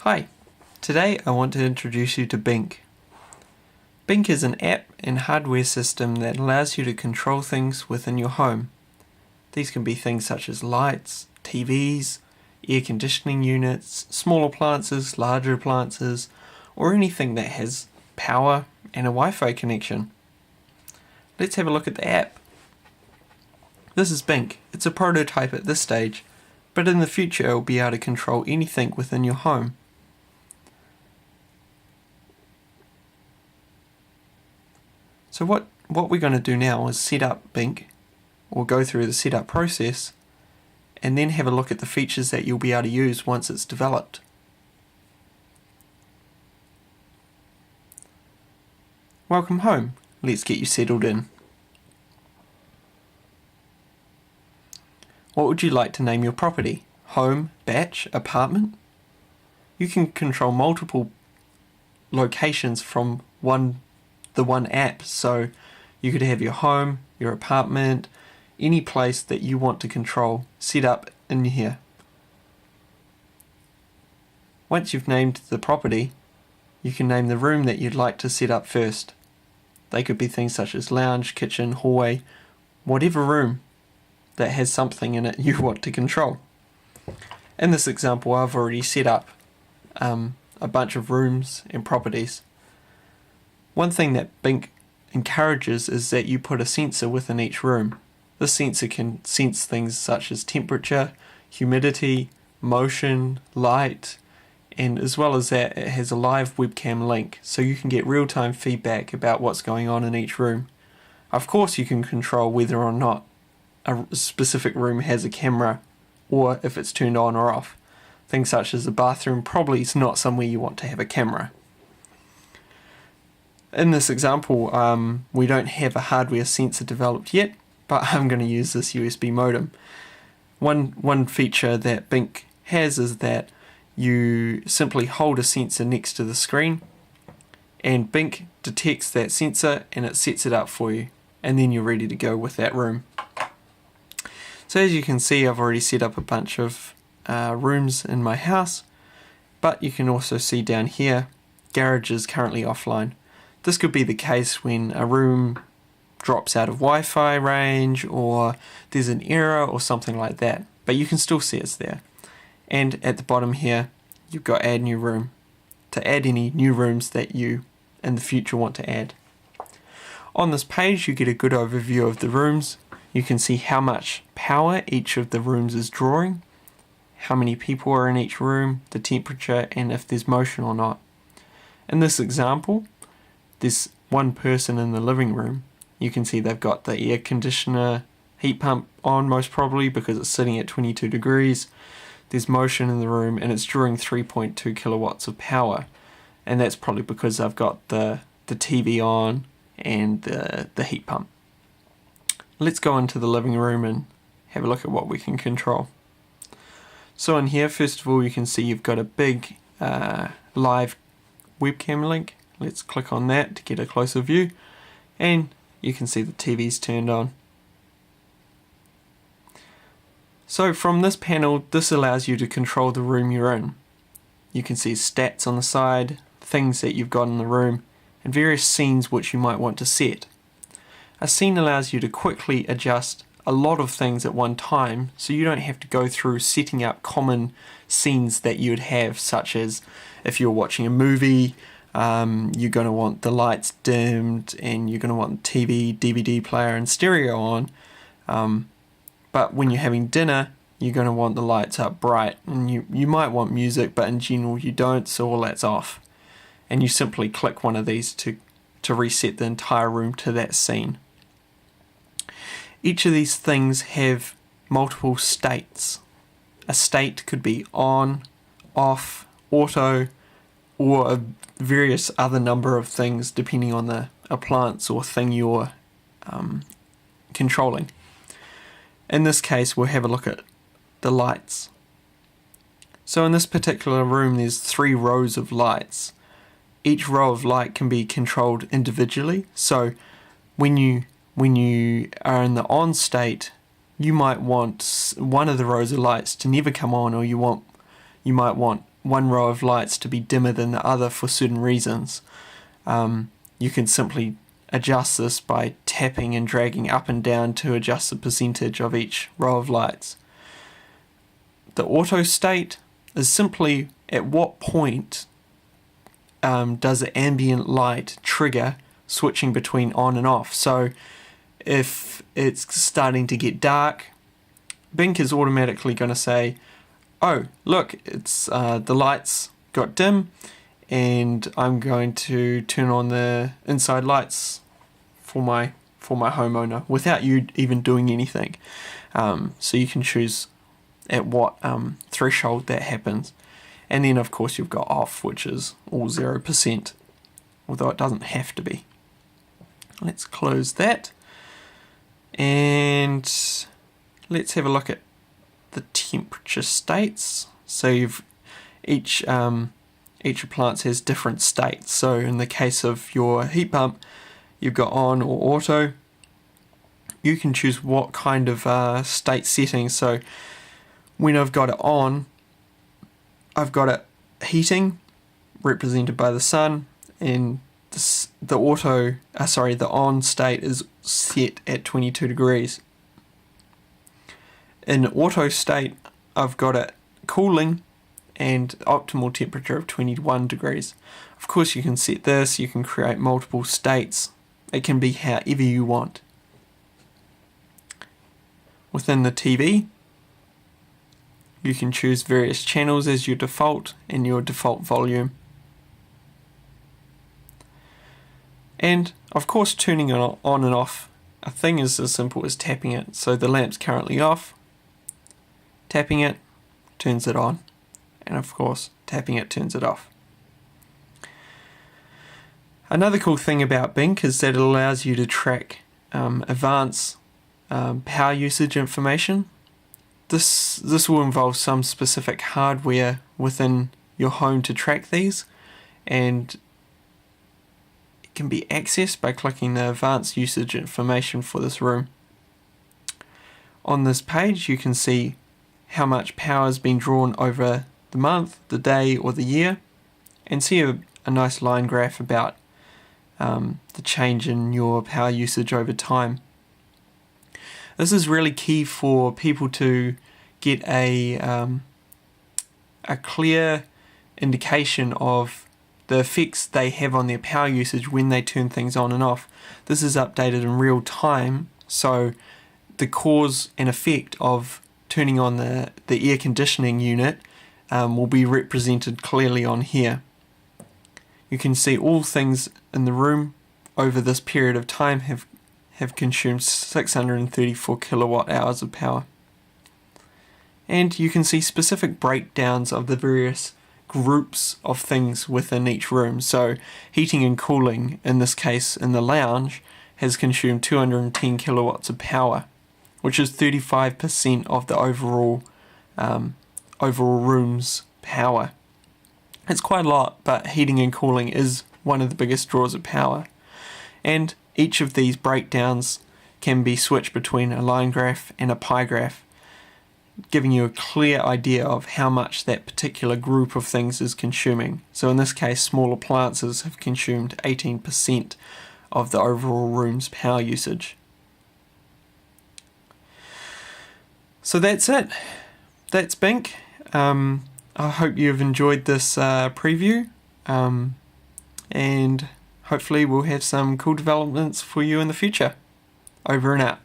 Hi, today I want to introduce you to Bink. Bink is an app and hardware system that allows you to control things within your home. These can be things such as lights, TVs, air conditioning units, small appliances, larger appliances, or anything that has power and a Wi-Fi connection. Let's have a look at the app. This is Bink. It's a prototype at this stage, but in the future it will be able to control anything within your home. So what we're going to do now is set up Bink, or go through the setup process, and then have a look at the features that you'll be able to use once it's developed. Welcome home. Let's get you settled in. What would you like to name your property? Home, batch, apartment? You can control multiple locations from the one app, so you could have your home, your apartment, any place that you want to control set up in here. Once you've named the property, you can name the room that you'd like to set up first. They could be things such as lounge, kitchen, hallway, whatever room that has something in it you want to control. In this example, I've already set up a bunch of rooms and properties. One thing that Bink encourages is that you put a sensor within each room. This sensor can sense things such as temperature, humidity, motion, light, and as well as that, it has a live webcam link, so you can get real-time feedback about what's going on in each room. Of course, you can control whether or not a specific room has a camera, or if it's turned on or off. Things such as the bathroom probably is not somewhere you want to have a camera. In this example, we don't have a hardware sensor developed yet, but I'm going to use this USB modem. One feature that Bink has is that you simply hold a sensor next to the screen, and Bink detects that sensor and it sets it up for you, and then you're ready to go with that room. So as you can see, I've already set up a bunch of rooms in my house, but you can also see down here, garage is currently offline. This could be the case when a room drops out of Wi-Fi range, or there's an error or something like that, but you can still see it's there. And at the bottom here, you've got add new room, to add any new rooms that you in the future want to add. On this page you get a good overview of the rooms. You can see how much power each of the rooms is drawing, how many people are in each room, the temperature, and if there's motion or not. In this example, there's one person in the living room. You can see they've got the air conditioner heat pump on, most probably because it's sitting at 22 degrees. There's motion in the room and it's drawing 3.2 kilowatts of power, and that's probably because I've got the TV on and the heat pump. Let's go into the living room and have a look at what we can control. So in here, first of all, you can see you've got a big live webcam link. Let's click on that to get a closer view, and you can see the TV's turned on. So from this panel, this allows you to control the room you're in. You can see stats on the side, things that you've got in the room, and various scenes which you might want to set. A scene allows you to quickly adjust a lot of things at one time, so you don't have to go through setting up common scenes that you would have, such as if you're watching a movie, you're going to want the lights dimmed, and you're going to want the TV, DVD player and stereo on. But when you're having dinner, you're going to want the lights up bright, and you might want music, but in general you don't, so all that's off. And you simply click one of these to reset the entire room to that scene. Each of these things have multiple states. A state could be on, off, auto, or a various other number of things depending on the appliance or thing you're controlling. In this case, we'll have a look at the lights. So in this particular room, there's 3 rows of lights. Each row of light can be controlled individually. So when you are in the on state, you might want one of the rows of lights to never come on, or you might want one row of lights to be dimmer than the other for certain reasons, you can simply adjust this by tapping and dragging up and down to adjust the percentage of each row of lights. The auto state is simply at what point does the ambient light trigger switching between on and off. So if it's starting to get dark, Bink is automatically going to say, oh look, it's the lights got dim, and I'm going to turn on the inside lights for my homeowner without you even doing anything. So you can choose at what threshold that happens. And then of course you've got off, which is all 0%, although it doesn't have to be. Let's close that, and let's have a look at the temperature states. So each appliance has different states. So in the case of your heat pump, you've got on or auto. You can choose what kind of state setting. So when I've got it on, I've got it heating, represented by the sun, and the on state is set at 22 degrees. In auto state, I've got it cooling and optimal temperature of 21 degrees. Of course you can set this, you can create multiple states. It can be however you want. Within the TV, you can choose various channels as your default and your default volume. And of course turning it on and off, a thing is as simple as tapping it. So the lamp's currently off, tapping it turns it on, and of course tapping it turns it off. Another cool thing about Bink is that it allows you to track advanced power usage information. This will involve some specific hardware within your home to track these, and it can be accessed by clicking the advanced usage information for this room. On this page you can see how much power has been drawn over the month, the day or the year, and see a nice line graph about the change in your power usage over time. This is really key for people to get a clear indication of the effects they have on their power usage when they turn things on and off. This is updated in real time, so the cause and effect of turning on the air conditioning unit will be represented clearly on here. You can see all things in the room over this period of time have consumed 634 kilowatt hours of power. And you can see specific breakdowns of the various groups of things within each room. So heating and cooling, in this case in the lounge, has consumed 210 kilowatts of power, which is 35% of the overall room's power. It's quite a lot, but heating and cooling is one of the biggest draws of power. And each of these breakdowns can be switched between a line graph and a pie graph, giving you a clear idea of how much that particular group of things is consuming. So in this case, small appliances have consumed 18% of the overall room's power usage. So that's it. That's Bink. I hope you've enjoyed this preview, and hopefully we'll have some cool developments for you in the future. Over and out.